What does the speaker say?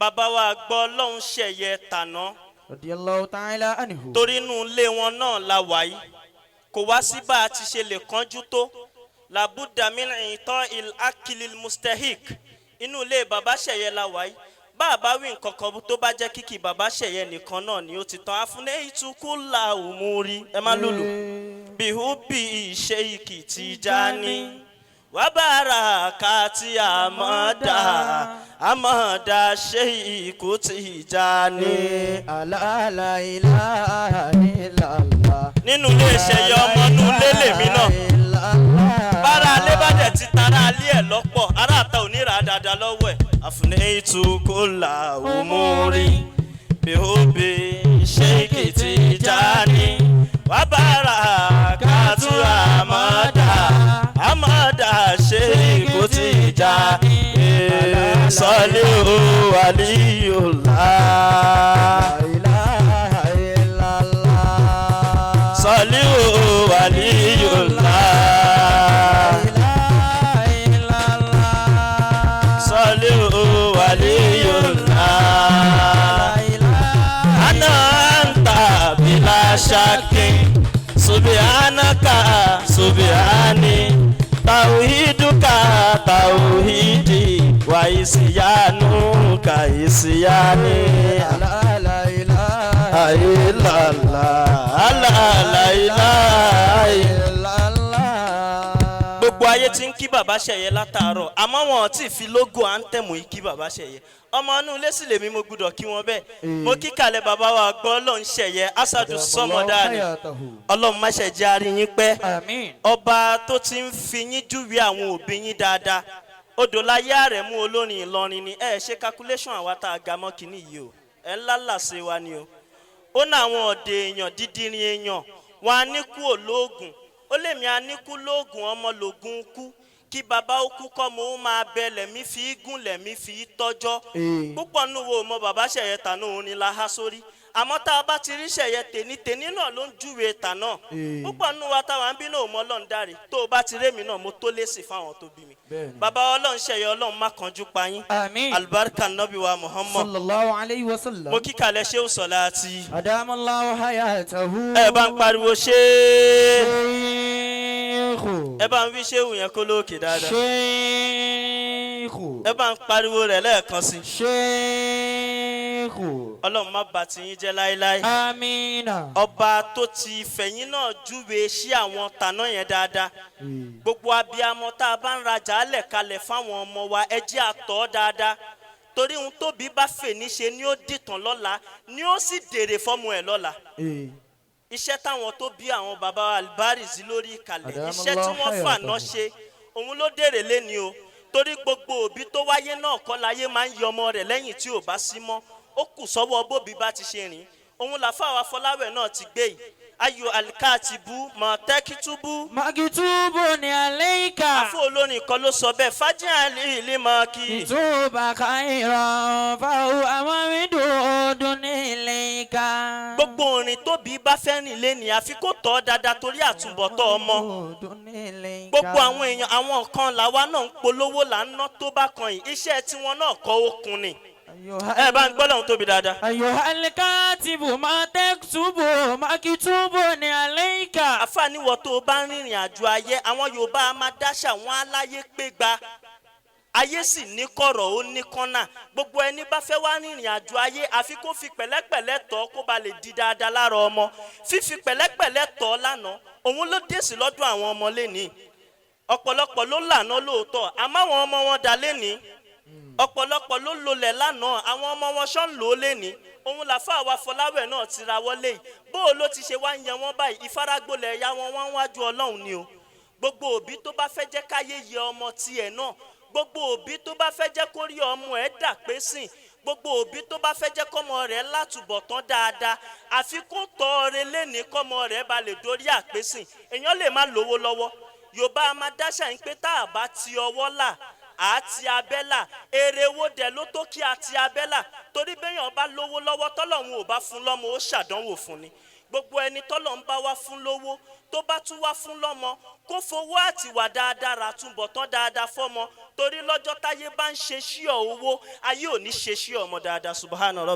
bàbá wa gbọ́ Ọlọ́run ṣẹ̀yẹ tàná radiyallahu ta'ala anhu. torí inú ilé wọn náà la wà yìí kò wá sí bá a ti ṣe lè kánjú tó làbúdà min i'ta'il akilil mustahik inú ilé bàbá ṣẹ̀yẹ la wà yìí bàbá wí nǹkan kan tó bá jẹ́ kíkì bàbá ṣẹ̀yẹ nìkan náà ni ó ti tán afúnẹ́ ìtukúlà òmùrí ẹ má lòlò bihubi Sheikh Tijani wàbàrà kàtí àmọ́dá Sheikh Tijani. La ilaha illallah. nínú ilé ìṣẹ̀yẹ ọmọ inú ilé lèmi náà bára alẹ́ bá dẹ̀ ti tara alẹ́ ẹ̀ lọ́pọ̀ ará àta ò ní ra dáadáa lọ́wọ́ ẹ̀ àfúnẹ́ ìtukúlà òmùrí bihubi Sheikh Tijani wàbàrà kàtí àmọ́dá Sheikh Tijani. Sọ́lé o waliyullah. Sọ́lé o waliyullah. Sọ́lé o waliyullah. Ana anta bila shakkin subhanaka subhani. Tauhiduka tauhidi wa isyanuka isyani. La ilaha illallah. La ilaha illallah. Gbogbo ayé tí ń kí bàbá ṣẹ̀yẹ látàárọ̀ àmọ́ wọn ti fi lógo àǹtẹ̀mù yìí kí bàbá ṣẹ̀yẹ ọmọ inú ilé sì lèmi mo gbọ́dọ̀ kí wọn bẹ́ẹ̀ mo kí kalẹ̀ bàbá wa gbọ́ Ọlọ́run ṣẹ̀yẹ asadu Asomodanny Ọlọ́run má ṣe jẹ́ àrí yín pẹ́ ọba tó ti ń fi yín júwe àwọn òbí yín dáadáa odò láyé Àrẹ̀mú olórin Ìlọrin ni ẹ ṣe calculation àwa tá a ga mọ́ kínní yìí o ẹ ńlá làṣẹ wa ni o ó ní àwọn ọ̀dẹ̀ èèyàn dídírin èèyàn wọn á ní kú olóògùn ó lèmi á ní kú lóògùn ọmọ lògùn kú kí bàbá ó kú kọ́ mo máa bẹ lẹ̀mí fi gún lẹ̀mí fi tọ́jọ́ púpọ̀ nù wo mọ bàbá ṣẹ̀yẹ tànà òun ni la há sórí àmọ́ tá a bá ti rí ṣẹ̀yẹ tèní náà ló ń júwe tànà púpọ̀ nù wa táwa ń bí náà mọ́ Olorundare tó o bá ti rémi náà mo tó lésì fáwọn tó bí mi bàbá Ọlọ́run ṣẹ̀yẹ Ọlọ́run má kanjú pa yín alibarika nabi wa Muhammad sallallahu alayhi wa sallam. mo kí kalẹ̀ ṣé o sọ̀lá àti adamallahu hayatahu. ẹ bá ń pariwo ṣé ẹ bá ń wí ṣé òun yẹn kó lókè dáadáa ẹ bá ń pariwo rẹ̀ lẹ́ẹ̀kan sí. Ọlọ́run má bà tiyín jẹ́ láéláé. Amina. Ọba tó ti fẹ̀yìn náà júwe sí àwọn tàná yẹn dáadáa. Gbogbo abiyamọ tá a bá ń rajà á lẹ̀ kalẹ̀ fáwọn ọmọ wa ẹ jẹ́ àtọ́ dáadáa. Torí ohun tóbi bá fè ní ṣe ni ó dìtàn lọ́la ni ó sì dèrè fọ́mọ ẹ̀ lọ́la. Iṣẹ́ táwọn tó bí àwọn bàbá Albarizi lórí ìkàlẹ̀ iṣẹ́ tí wọ́n fà náà ṣe òun ló dèrè léni o. Torí gbogbo òbí tó wáyé náà kọ́ láyé máa ń yọ ọmọ rẹ̀ lẹ́yìn tí ò bá sí mọ́ ó kù sọ́wọ́ bóbi bá ti ṣe rìn òun làfáà Folawe náà ti gbé yìí ayo alikatibu mọ̀tẹ́kitubu. Makitubu ni aleika. àfọ olórin kan ló sọ bẹ́ẹ̀ fájí àlè ilé máa kí. Tuba kairan fáwọn amamidu ní ileika. gbogbo orin tóbi bá fẹ́ rìn lẹ́nìí àfi kó tọ́ dáadáa torí àtúbọ̀tán ọmọ. gbogbo àwọn èèyàn àwọn kan làwa náà ń polówó là ń ná tó bá kan yìí iṣẹ́ tiwọn náà kọ́ okun ni. ẹ bá ń gbọ́ lọ́hún tóbi dáadáa. alikatibu mọ̀tẹ́kitubu makitubu ni aleika. àfààníwọ̀ tó o bá ń rìnrìn àjò ayé àwọn Yorùbá a máa dáṣà wọn aláyé pé gba ayé sì ní kọ̀rọ̀ ó ní kọ́nà gbogbo ẹni bá fẹ́ wá rìnrìn àjò ayé àfi kó fi pẹ̀lẹ́pẹ̀lẹ́ tọ́ kó ba lè di dáadáa lára ọmọ fífi pẹ̀lẹ́pẹ̀lẹ́ tọ́ lánàá òun ló dé sí lọ́dún àwọn ọmọ lẹ́ni ọ̀pọ̀lọpọ̀ ló lànà lóòótọ́ àmọ́ àwọn ọmọ wọn dá lẹ́ni ọ̀pọ̀lọpọ̀ ló lolẹ̀ lánàá àwọn ọmọ wọn ṣọ́ ń lò ó lẹ́ni òun làfáà Folawe náà ti ra wọlé yìí bó o ló ti ṣe wá ń yan wọn báyìí ìfaragbolẹ̀ ẹ̀yà wọn wá ń wájú Ọlọ́run ni o gbogbo òbí tó bá fẹ́ jẹ́ káyé yẹ ọmọ tiẹ̀ náà gbogbo òbí tó bá fẹ́ jẹ́ kó rí ọmọ ẹ̀ dà pé sìn gbogbo òbí tó bá fẹ́ jẹ́ kọ́mọ rẹ̀ látúbọ̀tán dáadáa àfi kó tọ́ ọrẹ lẹ́ni kọ́mọ rẹ̀ bá lè dórí àpésìn èèyàn lè má lówó lọ́wọ́ Yorùbá a máa dáṣà yín pé tá a bá ti ọwọ́ là àti abẹ́là èrè wo dẹ̀ ló tó kí àti abẹ́là torí béèyàn bá lówó lọ́wọ́ tọ́lọ́run ò bá fún lọ́mọ ó ṣàdánwò fún ni gbogbo ẹni tọ́lọ̀ ń bá wá fún lówó tó bá tún wá fún lọ́mọ kó fowó àtiwà dáadáa ra túnbọ̀ tán dáadáa fọ́mọ torí lọ́jọ́ táyé bá ń ṣe ṣíọ̀ owó ayé ò ní ṣe ṣíọ̀ ọmọ dáadáa subhana rabbi.